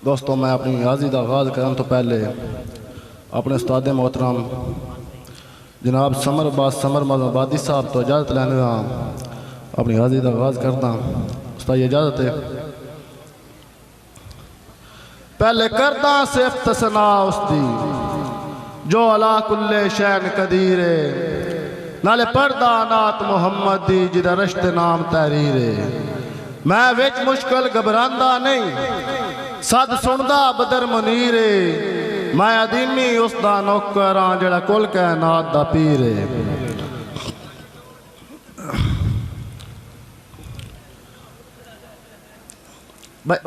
دوستوں میں اپنی حاضری کا آغاز کرنے تو پہلے اپنے استاد محترم جناب سمر آبادی صاحب تو اجازت لینے گا اپنی حاضری کا آغاز کرتا استاد یہ اجازت ہے پہلے کرتا صفت ثنا اس دی جو علا کل شین قدیر نالے پردہ نات محمد دی جدہ رشت نام تحریر میں وچ مشکل گھبراندہ نہیں صد سندہ بدر منیر میں عدیمی اس دا نوکران جڑا کل کائنات دا پیر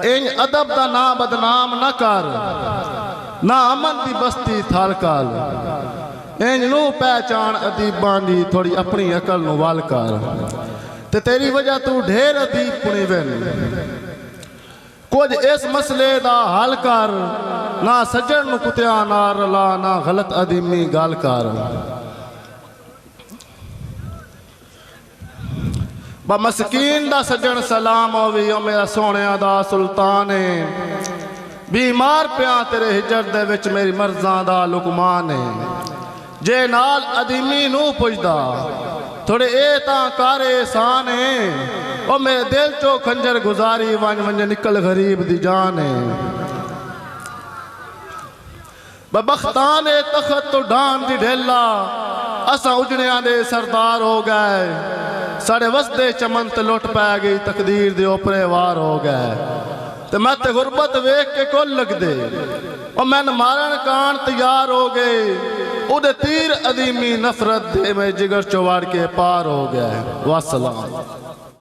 این ادب دا نا بدنام نہ کر نہ امن دی بستی تھال کال این نو پہچان ادیبان دی تھوڑی اپنی عقل نو وال کر تے تیری وجہ تو ڈھیر ادیب پنی وین کچھ اس مسئلے دا حل کر نہ سجن نو کتیاں نار لا نہ غلط ادیمی گال کر با مسکین دا سجن سلام ہوئی او میرا سونے دا سلطان بیمار پیاں تیرے ہجر دے وچ میری مرزاں دا لکمان جے نال ادیمی نو پجدا تھوڑے اے تاں کارے احسان او میرے دل چو کھنجر گزاری ونج ونج نکل غریب دی جان ببختان تخت تو ڈان دی ڈھیلا اساں اجڑیاں دے سردار ہو گئے ساڑے وسدے چمنت لوٹ پہ گئی تقدیر دے اوپرے وار ہو گئے تے میں تے غربت ویک کے کول لگ دے اور میں مارن کان تیار ہو گئے او دے تیر عدیمی نفرت دے میں جگر چوار کے پار ہو گئے والسلام